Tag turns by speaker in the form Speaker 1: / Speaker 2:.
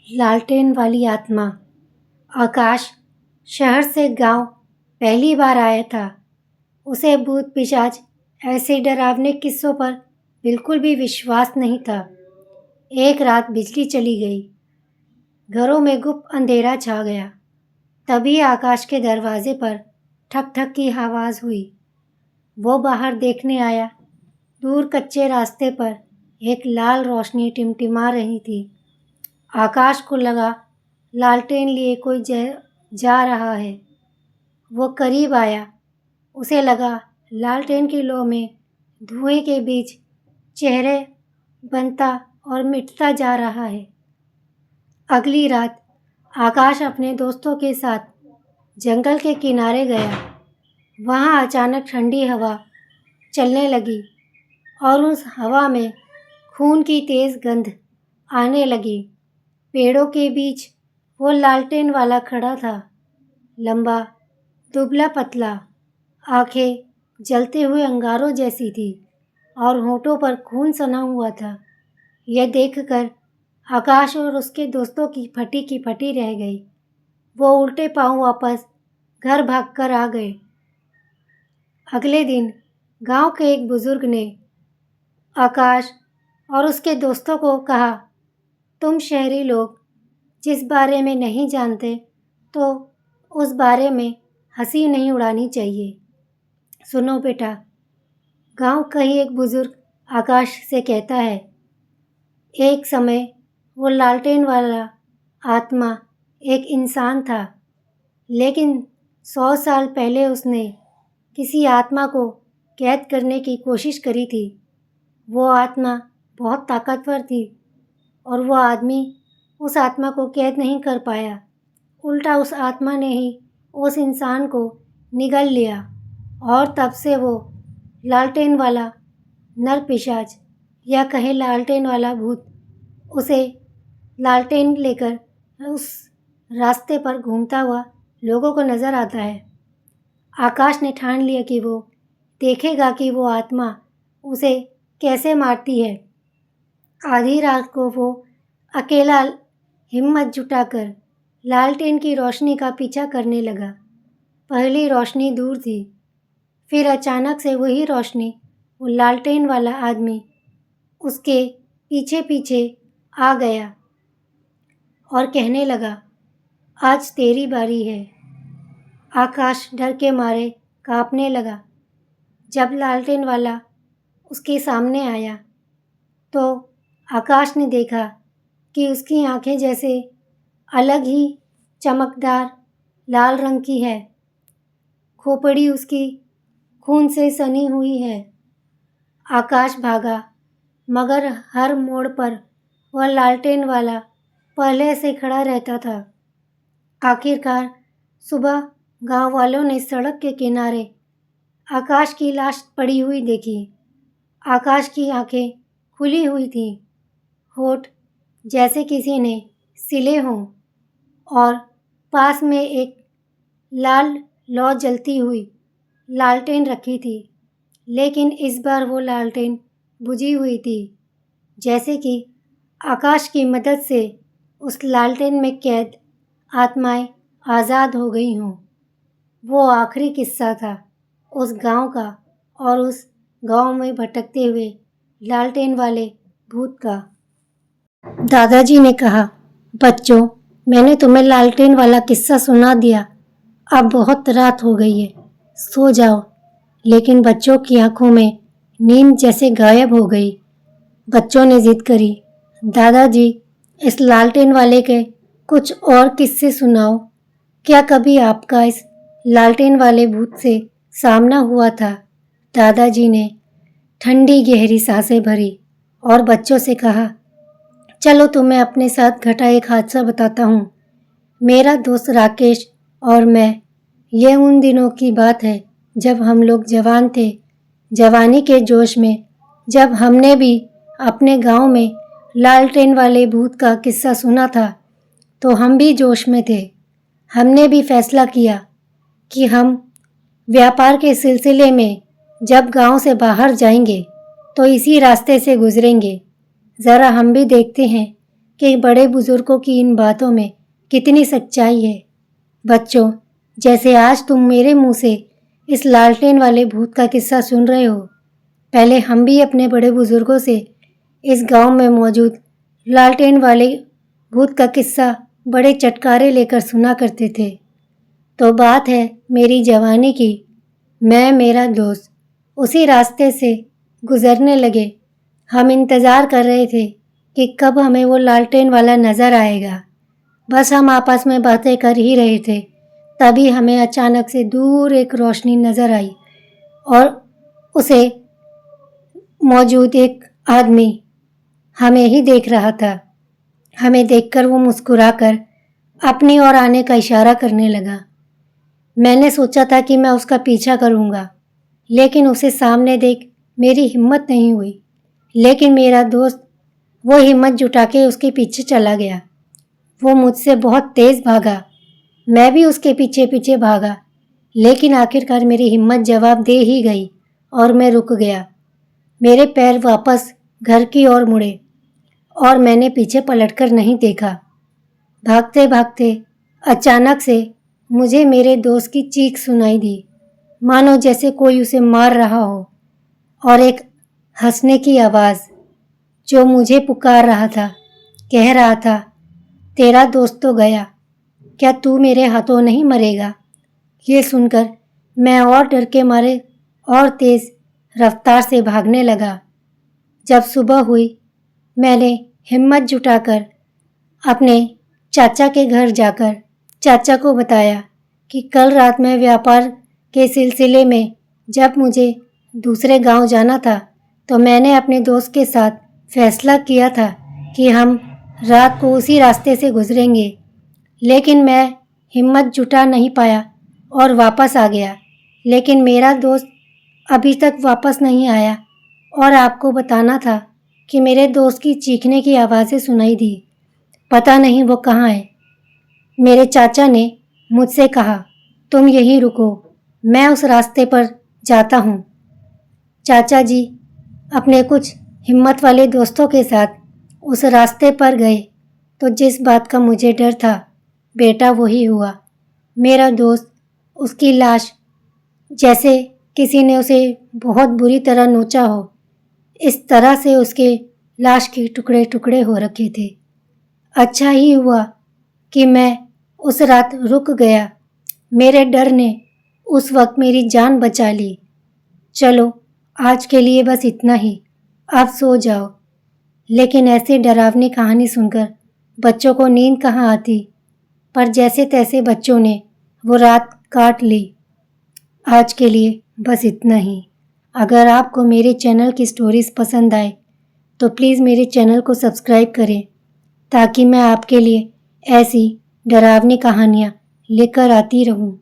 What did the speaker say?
Speaker 1: लालटेन वाली आत्मा। आकाश शहर से गांव पहली बार आया था। उसे भूत पिशाच ऐसे डरावने किस्सों पर बिल्कुल भी विश्वास नहीं था। एक रात बिजली चली गई। घरों में गुप्त अंधेरा छा गया। तभी आकाश के दरवाजे पर ठक ठक की आवाज़ हुई। वो बाहर देखने आया। दूर कच्चे रास्ते पर एक लाल रोशनी टिमटिमा रही थी। आकाश को लगा लालटेन लिए कोई जा रहा है। वो करीब आया। उसे लगा लालटेन की लौ में धुएं के बीच चेहरे बनता और मिटता जा रहा है। अगली रात आकाश अपने दोस्तों के साथ जंगल के किनारे गया। वहाँ अचानक ठंडी हवा चलने लगी और उस हवा में खून की तेज़ गंध आने लगी। पेड़ों के बीच वो लालटेन वाला खड़ा था। लंबा, दुबला पतला, आंखें जलते हुए अंगारों जैसी थी और होठों पर खून सना हुआ था। यह देखकर आकाश और उसके दोस्तों की फटी रह गई। वो उल्टे पांव वापस घर भागकर आ गए। अगले दिन गांव के एक बुजुर्ग ने आकाश और उसके दोस्तों को कहा, तुम शहरी लोग जिस बारे में नहीं जानते तो उस बारे में हंसी नहीं उड़ानी चाहिए। सुनो बेटा, गांव का ही एक बुजुर्ग आकाश से कहता है, एक समय वो लालटेन वाला आत्मा एक इंसान था, लेकिन 100 साल पहले उसने किसी आत्मा को कैद करने की कोशिश करी थी। वो आत्मा बहुत ताकतवर थी और वो आदमी उस आत्मा को कैद नहीं कर पाया। उल्टा उस आत्मा ने ही उस इंसान को निगल लिया और तब से वो लालटेन वाला नर पिशाच या कहे लालटेन वाला भूत उसे लालटेन लेकर उस रास्ते पर घूमता हुआ लोगों को नज़र आता है। आकाश ने ठान लिया कि वो देखेगा कि वो आत्मा उसे कैसे मारती है। आधी रात को वो अकेला हिम्मत जुटाकर लालटेन की रोशनी का पीछा करने लगा। पहली रोशनी दूर थी, फिर अचानक से वही रोशनी, वो लालटेन वाला आदमी उसके पीछे पीछे आ गया और कहने लगा, आज तेरी बारी है। आकाश डर के मारे कांपने लगा। जब लालटेन वाला उसके सामने आया तो आकाश ने देखा कि उसकी आंखें जैसे अलग ही चमकदार लाल रंग की है। खोपड़ी उसकी खून से सनी हुई है। आकाश भागा, मगर हर मोड़ पर वह लालटेन वाला पहले से खड़ा रहता था। आखिरकार सुबह गांव वालों ने सड़क के किनारे आकाश की लाश पड़ी हुई देखी। आकाश की आंखें खुली हुई थीं, होठ जैसे किसी ने सिले हों और पास में एक लाल लौ जलती हुई लालटेन रखी थी। लेकिन इस बार वो लालटेन बुझी हुई थी, जैसे कि आकाश की मदद से उस लालटेन में कैद आत्माएं आज़ाद हो गई हों। वो आखिरी किस्सा था उस गांव का और उस गांव में भटकते हुए लालटेन वाले भूत का। दादाजी ने कहा, बच्चों, मैंने तुम्हें लालटेन वाला किस्सा सुना दिया। अब बहुत रात हो गई है, सो जाओ। लेकिन बच्चों की आंखों में नींद जैसे गायब हो गई। बच्चों ने जिद करी, दादाजी, इस लालटेन वाले के कुछ और किस्से सुनाओ। क्या कभी आपका इस लालटेन वाले भूत से सामना हुआ था? दादाजी ने ठंडी गहरी सांसें भरी और बच्चों से कहा, चलो तुम्हें अपने साथ घटा एक हादसा बताता हूँ। मेरा दोस्त राकेश और मैं, ये उन दिनों की बात है जब हम लोग जवान थे। जवानी के जोश में जब हमने भी अपने गांव में लालटेन वाले भूत का किस्सा सुना था तो हम भी जोश में थे। हमने भी फैसला किया कि हम व्यापार के सिलसिले में जब गांव से बाहर जाएंगे तो इसी रास्ते से गुजरेंगे। ज़रा हम भी देखते हैं कि बड़े बुजुर्गों की इन बातों में कितनी सच्चाई है। बच्चों, जैसे आज तुम मेरे मुंह से इस लालटेन वाले भूत का किस्सा सुन रहे हो, पहले हम भी अपने बड़े बुजुर्गों से इस गांव में मौजूद लालटेन वाले भूत का किस्सा बड़े चटकारे लेकर सुना करते थे। तो बात है मेरी जवानी की। मैं मेरा दोस्त उसी रास्ते से गुजरने लगे। हम इंतज़ार कर रहे थे कि कब हमें वो लालटेन वाला नज़र आएगा। बस हम आपस में बातें कर ही रहे थे, तभी हमें अचानक से दूर एक रोशनी नज़र आई और उसे मौजूद एक आदमी हमें ही देख रहा था। हमें देखकर वो मुस्कुराकर अपनी ओर आने का इशारा करने लगा। मैंने सोचा था कि मैं उसका पीछा करूँगा, लेकिन उसे सामने देख मेरी हिम्मत नहीं हुई। लेकिन मेरा दोस्त वो हिम्मत जुटा के उसके पीछे चला गया। वो मुझसे बहुत तेज़ भागा, मैं भी उसके पीछे पीछे भागा, लेकिन आखिरकार मेरी हिम्मत जवाब दे ही गई और मैं रुक गया। मेरे पैर वापस घर की ओर मुड़े और मैंने पीछे पलटकर नहीं देखा। भागते भागते अचानक से मुझे मेरे दोस्त की चीख सुनाई दी, मानो जैसे कोई उसे मार रहा हो, और एक हंसने की आवाज़ जो मुझे पुकार रहा था, कह रहा था, तेरा दोस्त तो गया, क्या तू मेरे हाथों नहीं मरेगा? ये सुनकर मैं और डर के मारे और तेज़ रफ्तार से भागने लगा। जब सुबह हुई, मैंने हिम्मत जुटाकर अपने चाचा के घर जाकर चाचा को बताया कि कल रात में व्यापार के सिलसिले में जब मुझे दूसरे गांव जाना था, तो मैंने अपने दोस्त के साथ फैसला किया था कि हम रात को उसी रास्ते से गुजरेंगे, लेकिन मैं हिम्मत जुटा नहीं पाया और वापस आ गया। लेकिन मेरा दोस्त अभी तक वापस नहीं आया और आपको बताना था कि मेरे दोस्त की चीखने की आवाज़ें सुनाई दी। पता नहीं वो कहाँ है। मेरे चाचा ने मुझसे कहा, तुम यहीं रुको, मैं उस रास्ते पर जाता हूँ। चाचा जी अपने कुछ हिम्मत वाले दोस्तों के साथ उस रास्ते पर गए, तो जिस बात का मुझे डर था, बेटा वही हुआ। मेरा दोस्त, उसकी लाश जैसे किसी ने उसे बहुत बुरी तरह नोचा हो, इस तरह से उसके लाश के टुकड़े टुकड़े हो रखे थे। अच्छा ही हुआ कि मैं उस रात रुक गया। मेरे डर ने उस वक्त मेरी जान बचा ली। चलो, आज के लिए बस इतना ही, आप सो जाओ। लेकिन ऐसे डरावनी कहानी सुनकर बच्चों को नींद कहाँ आती, पर जैसे तैसे बच्चों ने वो रात काट ली। आज के लिए बस इतना ही। अगर आपको मेरे चैनल की स्टोरीज पसंद आए तो प्लीज़ मेरे चैनल को सब्सक्राइब करें, ताकि मैं आपके लिए ऐसी डरावनी कहानियाँ लेकर आती रहूँ।